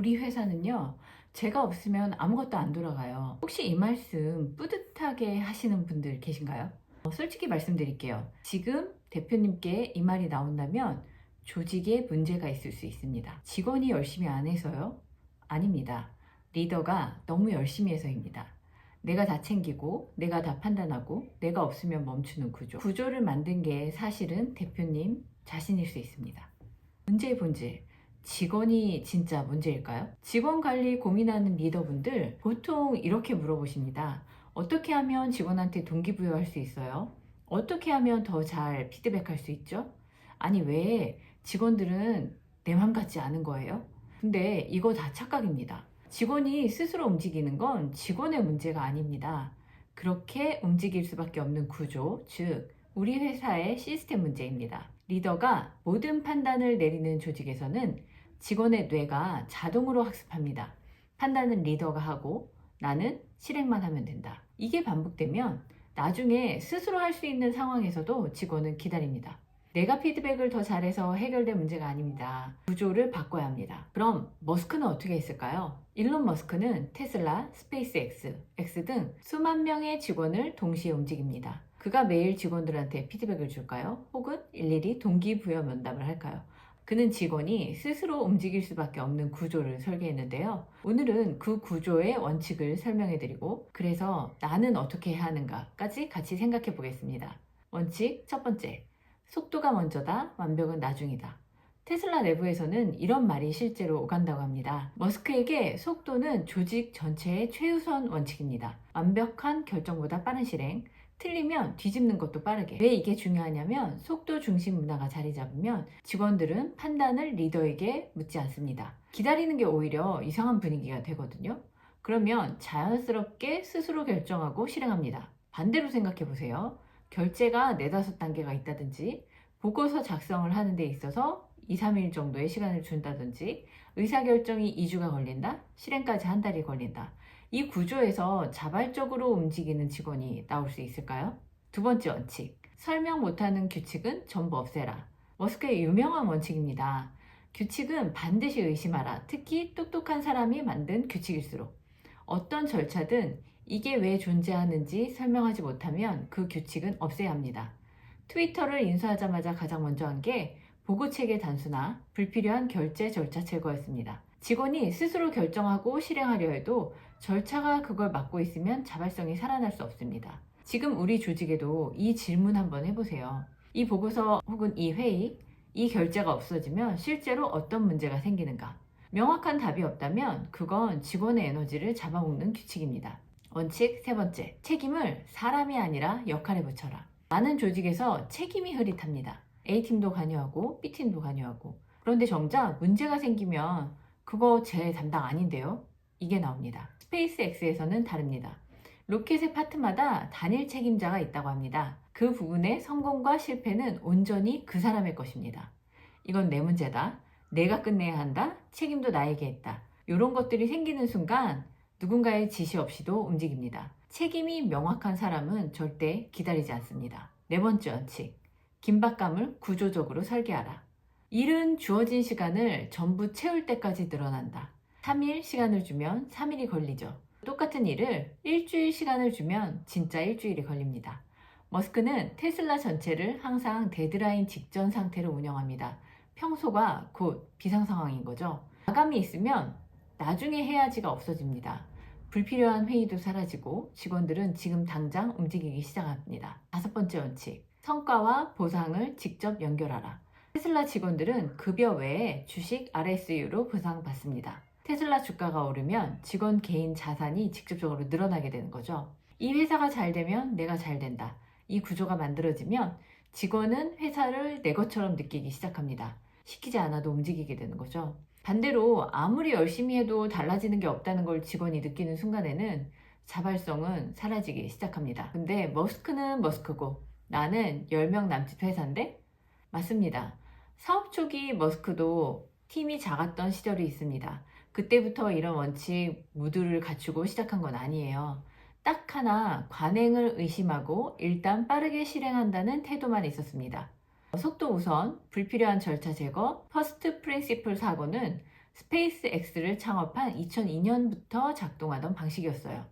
우리 회사는요, 제가 없으면 아무것도 안 돌아가요. 혹시 이 말씀 뿌듯하게 하시는 분들 계신가요? 솔직히 말씀드릴게요. 지금 대표님께 이 말이 나온다면 조직에 문제가 있을 수 있습니다. 직원이 열심히 안 해서요? 아닙니다. 리더가 너무 열심히 해서입니다. 내가 다 챙기고, 내가 다 판단하고, 내가 없으면 멈추는 구조. 구조를 만든 게 사실은 대표님 자신일 수 있습니다. 문제의 본질. 직원이 진짜 문제일까요? 직원 관리 고민하는 리더분들 보통 이렇게 물어보십니다. 어떻게 하면 직원한테 동기부여할 수 있어요? 어떻게 하면 더 잘 피드백할 수 있죠? 아니, 왜 직원들은 내 맘 같지 않은 거예요? 근데 이거 다 착각입니다. 직원이 스스로 움직이는 건 직원의 문제가 아닙니다. 그렇게 움직일 수밖에 없는 구조, 즉 우리 회사의 시스템 문제입니다. 리더가 모든 판단을 내리는 조직에서는 직원의 뇌가 자동으로 학습합니다. 판단은 리더가 하고 나는 실행만 하면 된다. 이게 반복되면 나중에 스스로 할 수 있는 상황에서도 직원은 기다립니다. 내가 피드백을 더 잘해서 해결될 문제가 아닙니다. 구조를 바꿔야 합니다. 그럼 머스크는 어떻게 했을까요? 일론 머스크는 테슬라, 스페이스X, X 등 수만 명의 직원을 동시에 움직입니다. 그가 매일 직원들한테 피드백을 줄까요? 혹은 일일이 동기부여 면담을 할까요? 그는 직원이 스스로 움직일 수밖에 없는 구조를 설계했는데요. 오늘은 그 구조의 원칙을 설명해드리고 그래서 나는 어떻게 해야 하는가까지 같이 생각해 보겠습니다. 원칙 첫 번째, 속도가 먼저다, 완벽은 나중이다. 테슬라 내부에서는 이런 말이 실제로 오간다고 합니다. 머스크에게 속도는 조직 전체의 최우선 원칙입니다. 완벽한 결정보다 빠른 실행, 틀리면 뒤집는 것도 빠르게. 왜 이게 중요하냐면 속도 중심 문화가 자리 잡으면 직원들은 판단을 리더에게 묻지 않습니다. 기다리는 게 오히려 이상한 분위기가 되거든요. 그러면 자연스럽게 스스로 결정하고 실행합니다. 반대로 생각해 보세요. 결제가 4-5단계가 있다든지 보고서 작성을 하는 데 있어서 2-3일 정도의 시간을 준다든지 의사결정이 2주가 걸린다? 실행까지 한 달이 걸린다. 이 구조에서 자발적으로 움직이는 직원이 나올 수 있을까요? 두 번째 원칙. 설명 못하는 규칙은 전부 없애라. 머스크의 유명한 원칙입니다. 규칙은 반드시 의심하라. 특히 똑똑한 사람이 만든 규칙일수록. 어떤 절차든 이게 왜 존재하는지 설명하지 못하면 그 규칙은 없애야 합니다. 트위터를 인수하자마자 가장 먼저 한 게 보고체계 단순화, 불필요한 결제 절차 제거였습니다. 직원이 스스로 결정하고 실행하려 해도 절차가 그걸 막고 있으면 자발성이 살아날 수 없습니다. 지금 우리 조직에도 이 질문 한번 해보세요. 이 보고서 혹은 이 회의, 이 결제가 없어지면 실제로 어떤 문제가 생기는가? 명확한 답이 없다면 그건 직원의 에너지를 잡아먹는 규칙입니다. 원칙 세 번째, 책임을 사람이 아니라 역할에 붙여라. 많은 조직에서 책임이 흐릿합니다. A팀도 관여하고 B팀도 관여하고. 그런데 정작 문제가 생기면 그거 제 담당 아닌데요? 이게 나옵니다. 스페이스X에서는 다릅니다. 로켓의 파트마다 단일 책임자가 있다고 합니다. 그 부분의 성공과 실패는 온전히 그 사람의 것입니다. 이건 내 문제다. 내가 끝내야 한다. 책임도 나에게 있다. 이런 것들이 생기는 순간 누군가의 지시 없이도 움직입니다. 책임이 명확한 사람은 절대 기다리지 않습니다. 네 번째 원칙. 긴박감을 구조적으로 설계하라. 일은 주어진 시간을 전부 채울 때까지 늘어난다. 3일 시간을 주면 3일이 걸리죠. 똑같은 일을 일주일 시간을 주면 진짜 일주일이 걸립니다. 머스크는 테슬라 전체를 항상 데드라인 직전 상태로 운영합니다. 평소가 곧 비상 상황인 거죠. 마감이 있으면 나중에 해야지가 없어집니다. 불필요한 회의도 사라지고 직원들은 지금 당장 움직이기 시작합니다. 다섯 번째 원칙. 성과와 보상을 직접 연결하라. 테슬라 직원들은 급여 외에 주식 RSU로 보상받습니다. 테슬라 주가가 오르면 직원 개인 자산이 직접적으로 늘어나게 되는 거죠. 이 회사가 잘 되면 내가 잘 된다. 이 구조가 만들어지면 직원은 회사를 내 것처럼 느끼기 시작합니다. 시키지 않아도 움직이게 되는 거죠. 반대로 아무리 열심히 해도 달라지는 게 없다는 걸 직원이 느끼는 순간에는 자발성은 사라지기 시작합니다. 근데 머스크는 머스크고 나는 10명 남짓 회사인데? 맞습니다. 사업 초기 머스크도 팀이 작았던 시절이 있습니다. 그때부터 이런 원칙 무드를 갖추고 시작한 건 아니에요. 딱 하나 관행을 의심하고 일단 빠르게 실행한다는 태도만 있었습니다. 속도 우선, 불필요한 절차 제거, 퍼스트 프린시플 사고는 스페이스X를 창업한 2002년부터 작동하던 방식이었어요.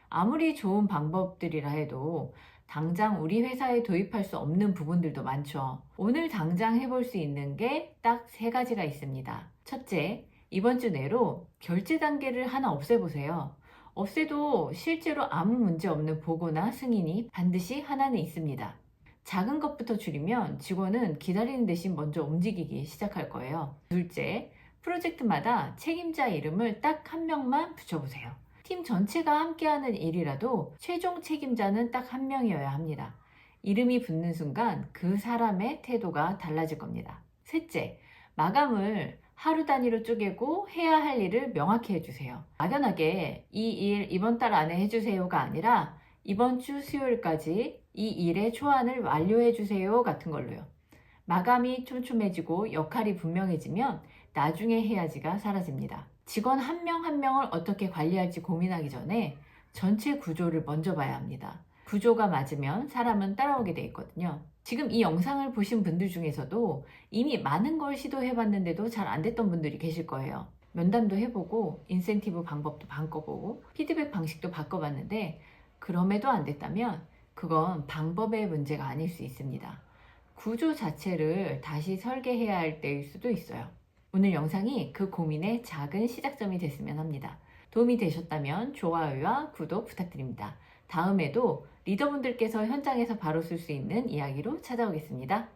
아무리 좋은 방법들이라 해도 당장 우리 회사에 도입할 수 없는 부분들도 많죠. 오늘 당장 해볼 수 있는 게 딱 3가지가 있습니다. 첫째, 이번 주 내로 결제 단계를 하나 없애보세요. 없애도 실제로 아무 문제 없는 보고나 승인이 반드시 하나는 있습니다. 작은 것부터 줄이면 직원은 기다리는 대신 먼저 움직이기 시작할 거예요. 둘째, 프로젝트마다 책임자 이름을 딱 한 명만 붙여보세요. 팀 전체가 함께하는 일이라도 최종 책임자는 딱 한 명이어야 합니다. 이름이 붙는 순간 그 사람의 태도가 달라질 겁니다. 셋째, 마감을 하루 단위로 쪼개고 해야 할 일을 명확히 해주세요. 막연하게 이 일 이번 달 안에 해주세요가 아니라 이번 주 수요일까지 이 일의 초안을 완료해주세요 같은 걸로요. 마감이 촘촘해지고 역할이 분명해지면 나중에 해야지가 사라집니다. 직원 한 명 한 명을 어떻게 관리할지 고민하기 전에 전체 구조를 먼저 봐야 합니다. 구조가 맞으면 사람은 따라오게 돼 있거든요. 지금 이 영상을 보신 분들 중에서도 이미 많은 걸 시도해봤는데도 잘 안 됐던 분들이 계실 거예요. 면담도 해보고 인센티브 방법도 바꿔보고 피드백 방식도 바꿔봤는데 그럼에도 안 됐다면 그건 방법의 문제가 아닐 수 있습니다. 구조 자체를 다시 설계해야 할 때일 수도 있어요. 오늘 영상이 그 고민의 작은 시작점이 됐으면 합니다. 도움이 되셨다면 좋아요와 구독 부탁드립니다. 다음에도 리더분들께서 현장에서 바로 쓸 수 있는 이야기로 찾아오겠습니다.